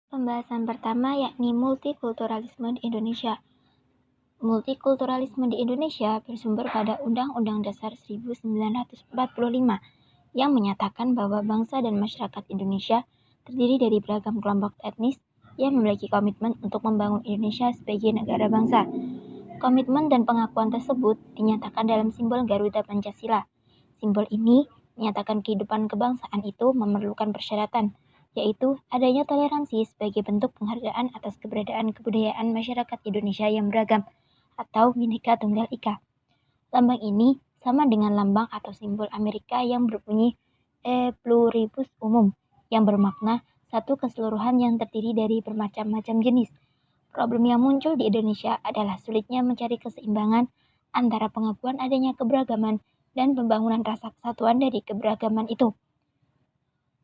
Pembahasan pertama yakni multikulturalisme di Indonesia. Multikulturalisme di Indonesia bersumber pada Undang-Undang Dasar 1945 yang menyatakan bahwa bangsa dan masyarakat Indonesia terdiri dari beragam kelompok etnis yang memiliki komitmen untuk membangun Indonesia sebagai negara bangsa. Komitmen dan pengakuan tersebut dinyatakan dalam simbol Garuda Pancasila. Simbol ini menyatakan kehidupan kebangsaan itu memerlukan persyaratan, yaitu adanya toleransi sebagai bentuk penghargaan atas keberadaan kebudayaan masyarakat Indonesia yang beragam, atau Bhinneka Tunggal Ika. Lambang ini sama dengan lambang atau simbol Amerika yang berbunyi E pluribus umum, yang bermakna satu keseluruhan yang terdiri dari bermacam-macam jenis. Problem yang muncul di Indonesia adalah sulitnya mencari keseimbangan antara pengakuan adanya keberagaman dan pembangunan rasa kesatuan dari keberagaman itu.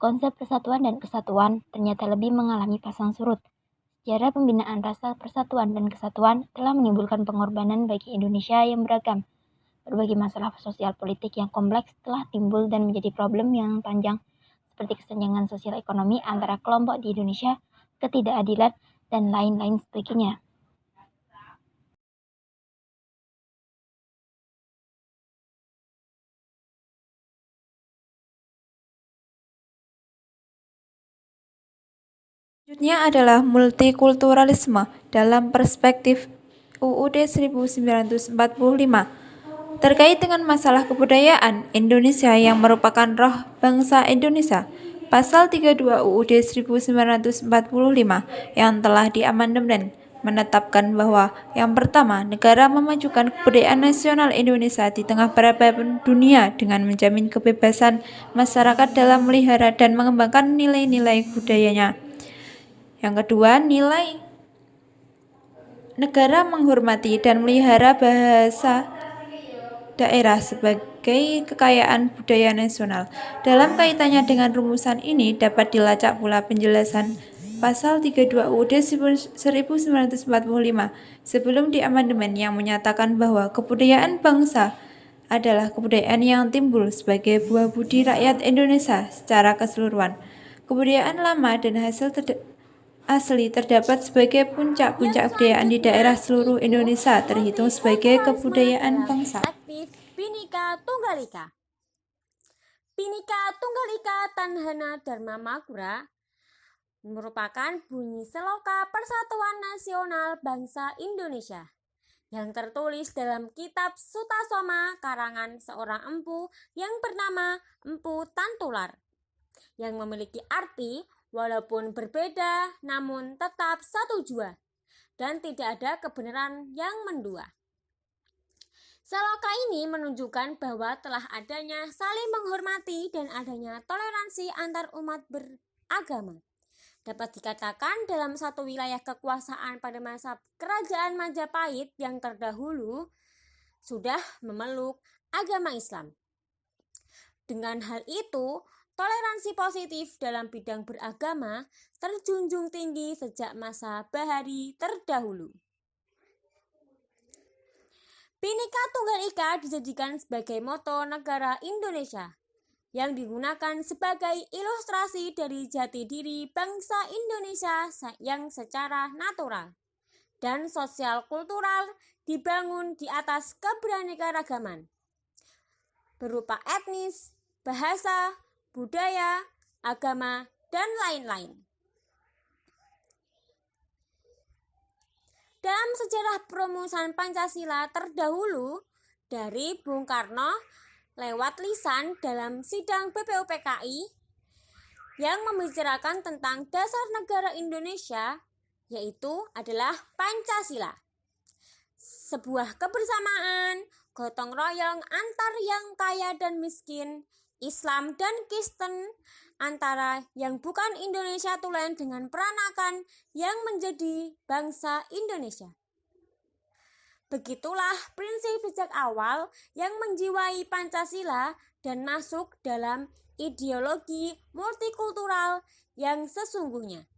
Konsep persatuan dan kesatuan ternyata lebih mengalami pasang surut. Sejarah pembinaan rasa persatuan dan kesatuan telah menimbulkan pengorbanan bagi Indonesia yang beragam. Berbagai masalah sosial politik yang kompleks telah timbul dan menjadi problem yang panjang, seperti kesenjangan sosial ekonomi antara kelompok di Indonesia, ketidakadilan, dan lain-lain sebagainya. Selanjutnya adalah multikulturalisme dalam perspektif UUD 1945 terkait dengan masalah kebudayaan Indonesia yang merupakan roh bangsa Indonesia. Pasal 32 UUD 1945 yang telah diamandemen menetapkan bahwa yang pertama, negara memajukan kebudayaan nasional Indonesia di tengah peradaban dunia dengan menjamin kebebasan masyarakat dalam melihara dan mengembangkan nilai-nilai budayanya. Yang kedua, nilai negara menghormati dan melihara bahasa daerah sebagai kekayaan budaya nasional. Dalam kaitannya dengan rumusan ini dapat dilacak pula penjelasan Pasal 32 UUD 1945 sebelum diamandemen yang menyatakan bahwa kebudayaan bangsa adalah kebudayaan yang timbul sebagai buah budi rakyat Indonesia secara keseluruhan. Kebudayaan lama dan hasil asli terdapat sebagai puncak-puncak kebudayaan di daerah seluruh Indonesia terhitung sebagai kebudayaan bangsa. Aktif Bhinneka Tunggal Ika. Bhinneka Tunggal Ika Tanhana Dharma Makura merupakan bunyi seloka Persatuan Nasional Bangsa Indonesia yang tertulis dalam kitab Sutasoma karangan seorang empu yang bernama Empu Tantular, yang memiliki arti walaupun berbeda namun tetap satu jua dan tidak ada kebenaran yang mendua. Seloka ini menunjukkan bahwa telah adanya saling menghormati dan adanya toleransi antar umat beragama. Dapat dikatakan dalam satu wilayah kekuasaan pada masa Kerajaan Majapahit yang terdahulu sudah memeluk agama Islam. Dengan hal itu, toleransi positif dalam bidang beragama terjunjung tinggi sejak masa Bahari terdahulu. Bhinneka Tunggal Ika dijadikan sebagai moto negara Indonesia yang digunakan sebagai ilustrasi dari jati diri bangsa Indonesia yang secara natural dan sosial kultural dibangun di atas keberaneka-ragaman berupa etnis, bahasa, budaya, agama, dan lain-lain. Dalam sejarah perumusan Pancasila terdahulu dari Bung Karno lewat lisan dalam sidang BPUPKI yang membicarakan tentang dasar negara Indonesia, yaitu adalah Pancasila. Sebuah kebersamaan, gotong royong antar yang kaya dan miskin, Islam dan Kristen, antara yang bukan Indonesia Tulen dengan peranakan yang menjadi bangsa Indonesia. Begitulah prinsip sejak awal yang menjiwai Pancasila dan masuk dalam ideologi multikultural yang sesungguhnya.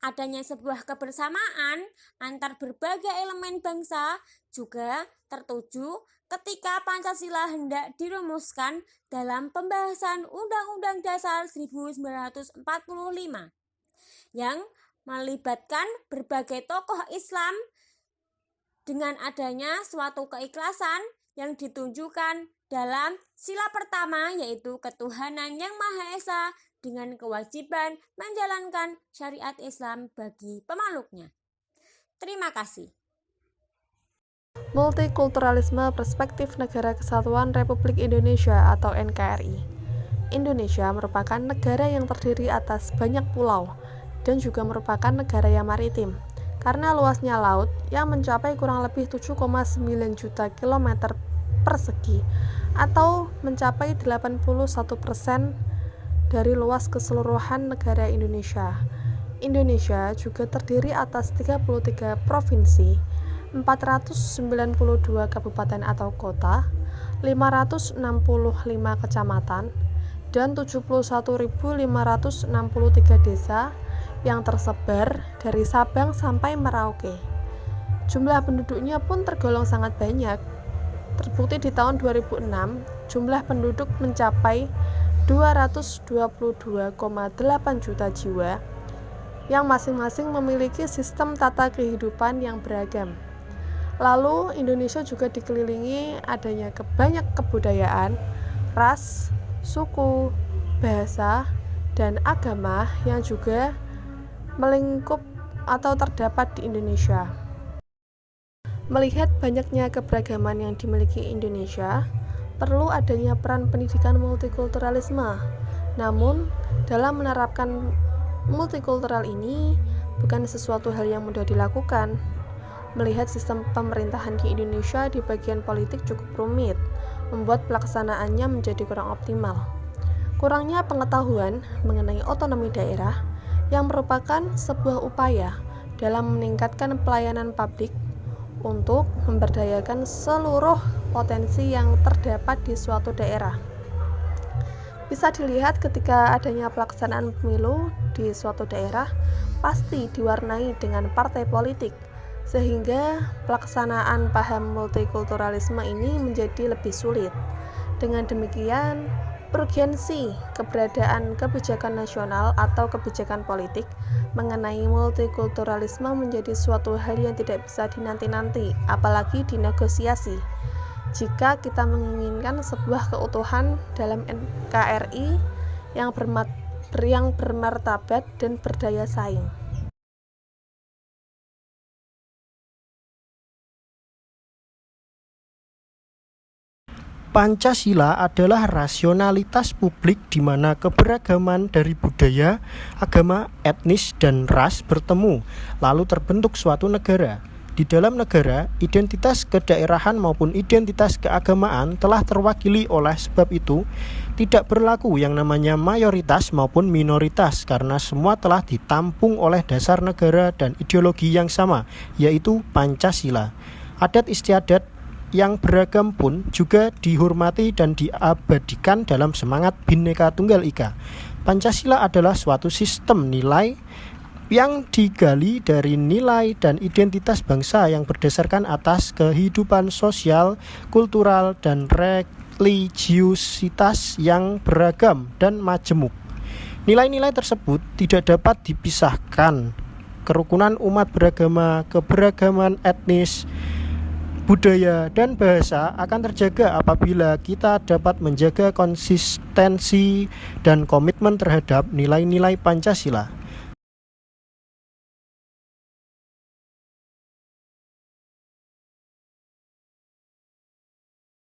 Adanya sebuah kebersamaan antar berbagai elemen bangsa juga tertuju ketika Pancasila hendak dirumuskan dalam pembahasan Undang-Undang Dasar 1945 yang melibatkan berbagai tokoh Islam dengan adanya suatu keikhlasan yang ditunjukkan dalam sila pertama, yaitu ketuhanan yang Maha Esa dengan kewajiban menjalankan syariat Islam bagi pemeluknya. Terima kasih. Multikulturalisme Perspektif Negara Kesatuan Republik Indonesia atau NKRI. Indonesia merupakan negara yang terdiri atas banyak pulau dan juga merupakan negara yang maritim karena luasnya laut yang mencapai kurang lebih 7,9 juta kilometer persegi atau mencapai 81% dari luas keseluruhan negara Indonesia. Indonesia juga terdiri atas 33 provinsi, 492 kabupaten atau kota, 565 kecamatan, dan 71.563 desa yang tersebar dari Sabang sampai Merauke. Jumlah penduduknya pun tergolong sangat banyak. Terbukti di tahun 2006, jumlah penduduk mencapai 222,8 juta jiwa yang masing-masing memiliki sistem tata kehidupan yang beragam. Lalu, Indonesia juga dikelilingi adanya banyak kebudayaan, ras, suku, bahasa, dan agama yang juga melingkup atau terdapat di Indonesia. Melihat banyaknya keberagaman yang dimiliki Indonesia, perlu adanya peran pendidikan multikulturalisme. Namun, dalam menerapkan multikultural ini bukan sesuatu hal yang mudah dilakukan. Melihat sistem pemerintahan di Indonesia di bagian politik cukup rumit, membuat pelaksanaannya menjadi kurang optimal. Kurangnya pengetahuan mengenai otonomi daerah yang merupakan sebuah upaya dalam meningkatkan pelayanan publik untuk memberdayakan seluruh potensi yang terdapat di suatu daerah. Bisa dilihat ketika adanya pelaksanaan pemilu di suatu daerah pasti diwarnai dengan partai politik, sehingga pelaksanaan paham multikulturalisme ini menjadi lebih sulit. Dengan demikian, urgensi keberadaan kebijakan nasional atau kebijakan politik mengenai multikulturalisme menjadi suatu hal yang tidak bisa dinanti-nanti, apalagi dinegosiasi. Jika kita menginginkan sebuah keutuhan dalam NKRI yang bermartabat dan berdaya saing. Pancasila adalah rasionalitas publik di mana keberagaman dari budaya, agama, etnis, dan ras bertemu, lalu terbentuk suatu negara. Di dalam negara, identitas kedaerahan maupun identitas keagamaan telah terwakili. Oleh sebab itu, tidak berlaku yang namanya mayoritas maupun minoritas karena semua telah ditampung oleh dasar negara dan ideologi yang sama, yaitu Pancasila. Adat istiadat yang beragam pun juga dihormati dan diabadikan dalam semangat Bhinneka Tunggal Ika. Pancasila adalah suatu sistem nilai yang digali dari nilai dan identitas bangsa yang berdasarkan atas kehidupan sosial, kultural, dan religiusitas yang beragam dan majemuk. Nilai-nilai tersebut tidak dapat dipisahkan. Kerukunan umat beragama, keberagaman etnis, budaya, dan bahasa akan terjaga apabila kita dapat menjaga konsistensi dan komitmen terhadap nilai-nilai Pancasila.